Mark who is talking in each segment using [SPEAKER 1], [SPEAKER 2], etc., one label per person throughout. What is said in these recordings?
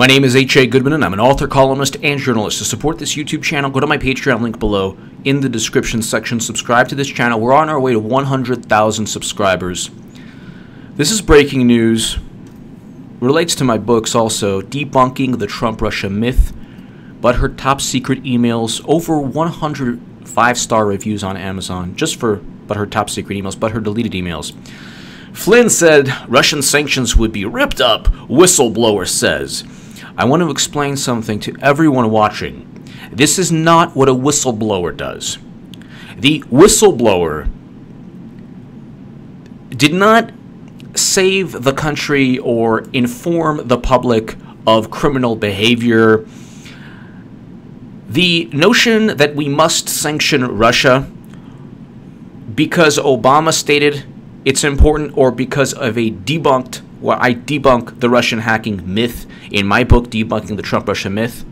[SPEAKER 1] My name is H.A. Goodman, and I'm an author, columnist, and journalist. To support this YouTube channel, go to my Patreon link below in the description section. Subscribe to this channel. We're on our way to 100,000 subscribers. This is breaking news. Relates to my books also. Debunking the Trump-Russia myth, but her top-secret emails. Over 100 5-star reviews on Amazon, just for but her top-secret emails, but her deleted emails. Flynn said Russian sanctions would be ripped up, Whistleblower says. I want to explain something to everyone watching. This is not what a whistleblower does. The whistleblower did not save the country or inform the public of criminal behavior. The notion that we must sanction Russia because Obama stated it's important, or because of a debunked, well, I debunk the Russian hacking myth in my book, Debunking the Trump-Russia Myth.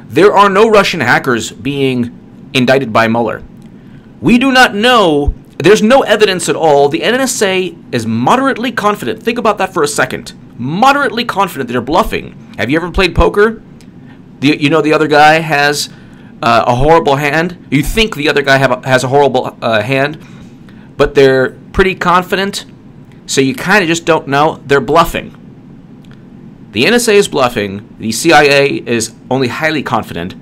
[SPEAKER 1] There are no Russian hackers being indicted by Mueller. We do not know. There's no evidence at all. The NSA is moderately confident. Think about that for a second. Moderately confident they're bluffing. Have you ever played poker? You know the other guy has a horrible hand. You think the other guy has a horrible hand, but they're pretty confident, so you kind of just don't know. They're bluffing. The NSA is bluffing. The CIA is only highly confident.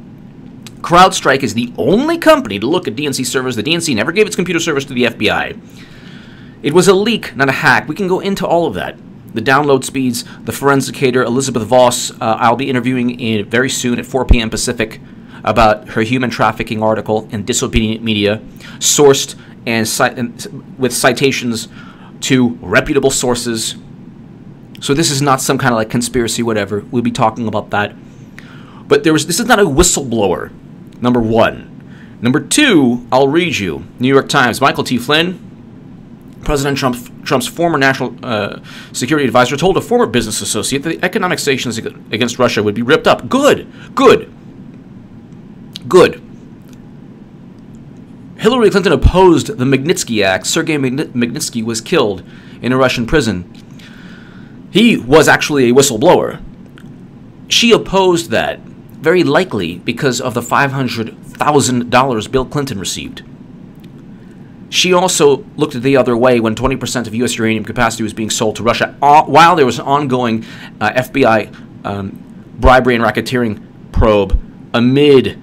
[SPEAKER 1] CrowdStrike is the only company to look at DNC servers. The DNC never gave its computer servers to the FBI. It was a leak, not a hack. We can go into all of that. The download speeds, the forensicator, Elizabeth Voss, I'll be interviewing very soon at 4 p.m. Pacific about her human trafficking article in Disobedient Media, sourced and with citations to reputable sources. So this is not some kind of like conspiracy, whatever. We'll be talking about that. But this is not a whistleblower, number one. Number two, I'll read you. New York Times, Michael T. Flynn, President Trump's former national security advisor, told a former business associate that the economic sanctions against Russia would be ripped up. Good. Good. Good. Hillary Clinton opposed the Magnitsky Act. Sergei Magnitsky was killed in a Russian prison. He was actually a whistleblower. She opposed that, very likely because of the $500,000 Bill Clinton received. She also looked the other way when 20% of U.S. uranium capacity was being sold to Russia, while there was an ongoing FBI bribery and racketeering probe amid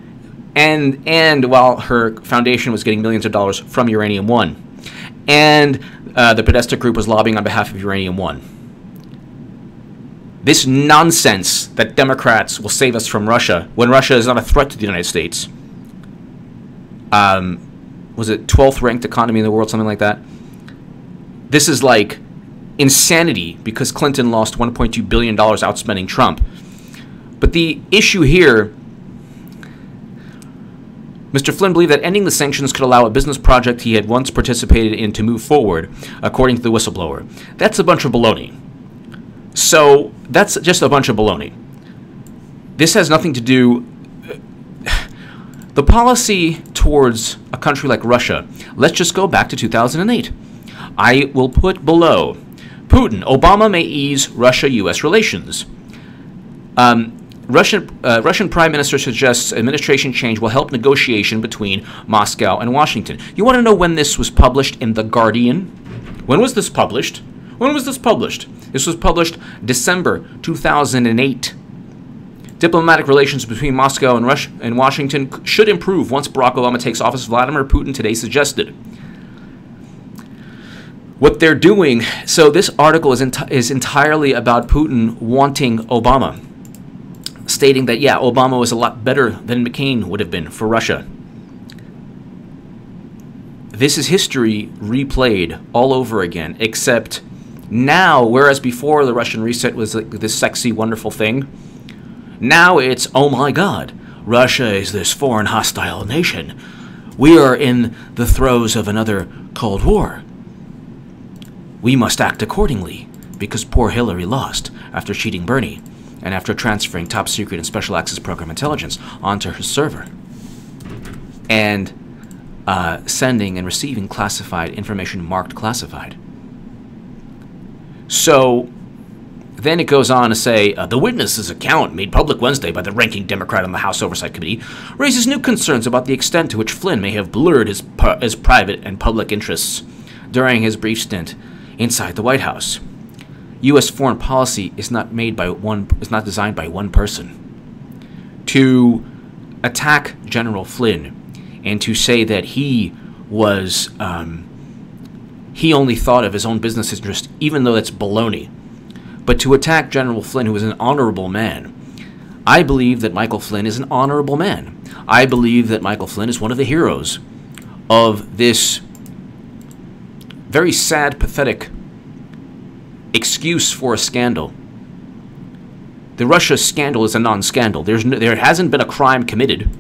[SPEAKER 1] and while her foundation was getting millions of dollars from Uranium One. And the Podesta Group was lobbying on behalf of Uranium One. This nonsense that Democrats will save us from Russia when Russia is not a threat to the United States. Was it 12th ranked economy in the world, something like that? This is like insanity because Clinton lost $1.2 billion outspending Trump. But the issue here, Mr. Flynn believed that ending the sanctions could allow a business project he had once participated in to move forward, according to the whistleblower. That's a bunch of baloney. So that's just a bunch of baloney. This has nothing to do. The policy towards a country like Russia, let's just go back to 2008. I will put below, Putin, Obama may ease Russia-U.S. relations. Russian Prime Minister suggests administration change will help negotiation between Moscow and Washington. You want to know when this was published in The Guardian? When was this published? When was this published? This was published December 2008. Diplomatic relations between Moscow and Washington should improve once Barack Obama takes office, Vladimir Putin today suggested. What they're doing, so this article is entirely about Putin wanting Obama, stating that, yeah, Obama was a lot better than McCain would have been for Russia. This is history replayed all over again, except now, whereas before the Russian reset was like this sexy, wonderful thing, now it's, oh my God, Russia is this foreign hostile nation. We are in the throes of another Cold War. We must act accordingly because poor Hillary lost after cheating Bernie and after transferring top secret and special access program intelligence onto her server and sending and receiving classified information marked classified. So Then it goes on to say, the witness's account made public Wednesday by the ranking Democrat on the House Oversight Committee raises new concerns about the extent to which Flynn may have blurred his private and public interests during his brief stint inside the White House. U.S. foreign policy is not designed by one person. To attack General Flynn and to say that he was, he only thought of his own business interest, even though that's baloney. But to attack General Flynn, who is an honorable man, I believe that Michael Flynn is an honorable man. I believe that Michael Flynn is one of the heroes of this very sad, pathetic excuse for a scandal. The Russia scandal is a non-scandal. There hasn't been a crime committed.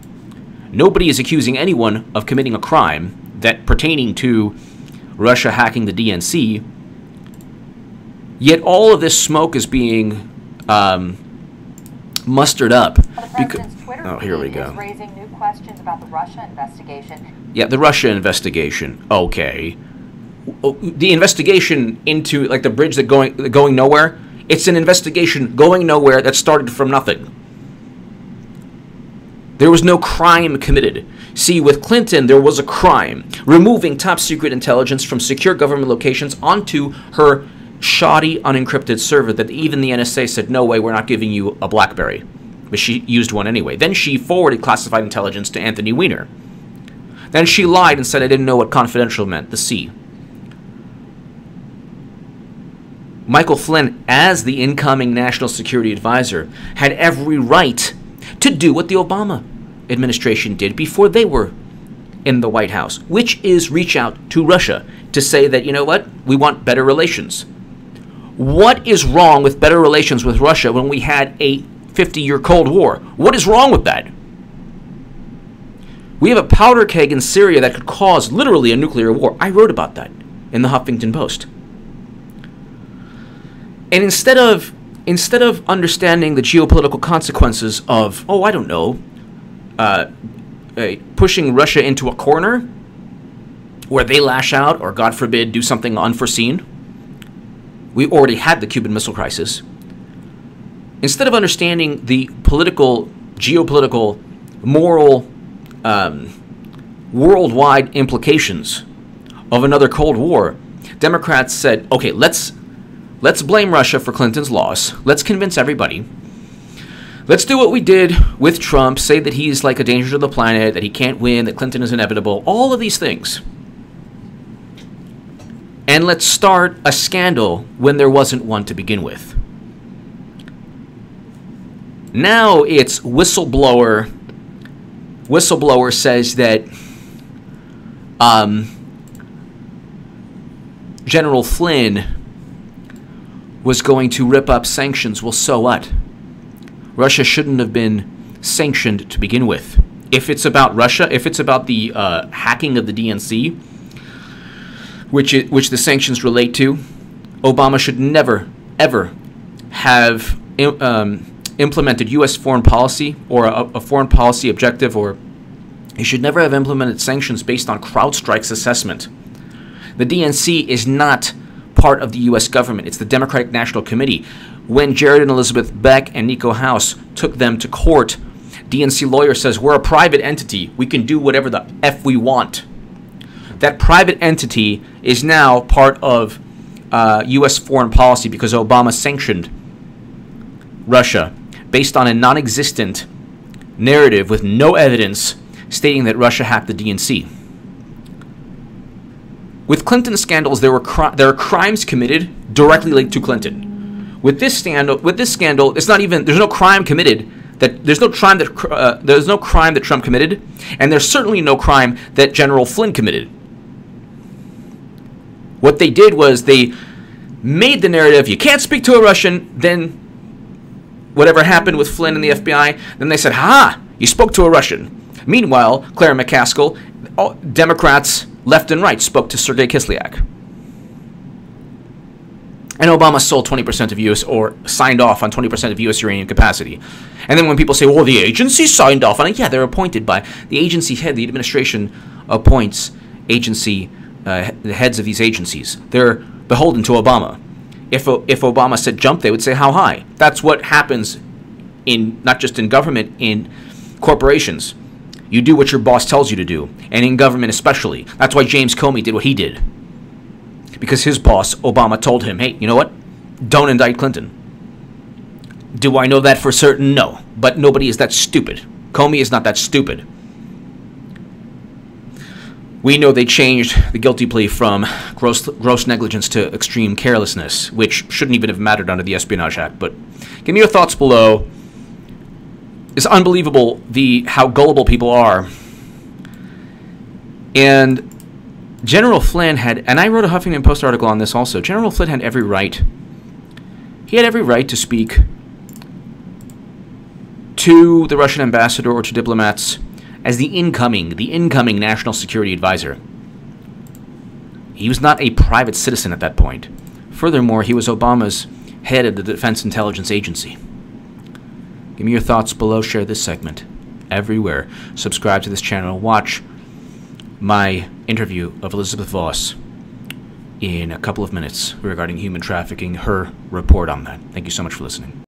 [SPEAKER 1] Nobody is accusing anyone of committing a crime that pertaining to Russia hacking the DNC. Yet all of this smoke is being mustered up. Oh, here we go.
[SPEAKER 2] Raising new questions about the Russia investigation.
[SPEAKER 1] Yeah, the Russia investigation. Okay. The investigation into like the bridge that going nowhere. It's an investigation going nowhere that started from nothing. There was no crime committed. See, with Clinton, there was a crime. Removing top secret intelligence from secure government locations onto her shoddy, unencrypted server that even the NSA said, no way, we're not giving you a BlackBerry. But she used one anyway. Then she forwarded classified intelligence to Anthony Weiner. Then she lied and said, I didn't know what confidential meant, the C. Michael Flynn, as the incoming national security advisor, had every right to do what the Obama administration did before they were in the White House, which is reach out to Russia to say that, you know what, we want better relations. What is wrong with better relations with Russia when we had a 50-year Cold War? What is wrong with that? We have a powder keg in Syria that could cause literally a nuclear war. I wrote about that in the Huffington Post. And instead of understanding the geopolitical consequences of, oh, I don't know, pushing Russia into a corner where they lash out or, God forbid, do something unforeseen. We already had the Cuban Missile Crisis. Instead of understanding the political, geopolitical, moral, worldwide implications of another Cold War, Democrats said, okay, let's blame Russia for Clinton's loss. Let's convince everybody. Let's do what we did with Trump, say that he's like a danger to the planet, that he can't win, that Clinton is inevitable, all of these things. And let's start a scandal when there wasn't one to begin with. Now it's whistleblower. Whistleblower says that General Flynn was going to rip up sanctions. Well, so what? Russia shouldn't have been sanctioned to begin with. If it's about Russia, if it's about the hacking of the DNC, which the sanctions relate to, Obama should never, ever have implemented U.S. foreign policy or a foreign policy objective, or he should never have implemented sanctions based on CrowdStrike's assessment. The DNC is not part of the U.S. government. It's the Democratic National Committee. When Jared and Elizabeth Beck and Nico House took them to court, DNC lawyer says, we're a private entity. We can do whatever the F we want. That private entity is now part of U.S. foreign policy because Obama sanctioned Russia based on a non-existent narrative with no evidence stating that Russia hacked the DNC. With Clinton scandals, there are crimes committed directly linked to Clinton. With this scandal, it's not even. There's no crime committed. There's no crime that Trump committed, and there's certainly no crime that General Flynn committed. What they did was they made the narrative: you can't speak to a Russian. Then, whatever happened with Flynn and the FBI, then they said, "Ha! You spoke to a Russian." Meanwhile, Claire McCaskill, Democrats left and right spoke to Sergei Kislyak. And Obama sold 20% of U.S. or signed off on 20% of U.S. uranium capacity. And then when people say, well, the agency signed off on it, yeah, they're appointed by the agency head. The administration appoints the heads of these agencies. They're beholden to Obama. If Obama said jump, they would say how high. That's what happens in not just in government, in corporations. You do what your boss tells you to do, and in government especially. That's why James Comey did what he did. Because his boss, Obama, told him, hey, you know what? Don't indict Clinton. Do I know that for certain? No. But nobody is that stupid. Comey is not that stupid. We know they changed the guilty plea from gross negligence to extreme carelessness, which shouldn't even have mattered under the Espionage Act. But give me your thoughts below. It's unbelievable how gullible people are. And General Flynn had, and I wrote a Huffington Post article on this also, General Flynn had every right. He had every right to speak to the Russian ambassador or to diplomats as the incoming national security advisor. He was not a private citizen at that point. Furthermore, he was Obama's head of the Defense Intelligence Agency. Give me your thoughts below. Share this segment everywhere. Subscribe to this channel. Watch my interview of Elizabeth Voss in a couple of minutes regarding human trafficking, her report on that. Thank you so much for listening.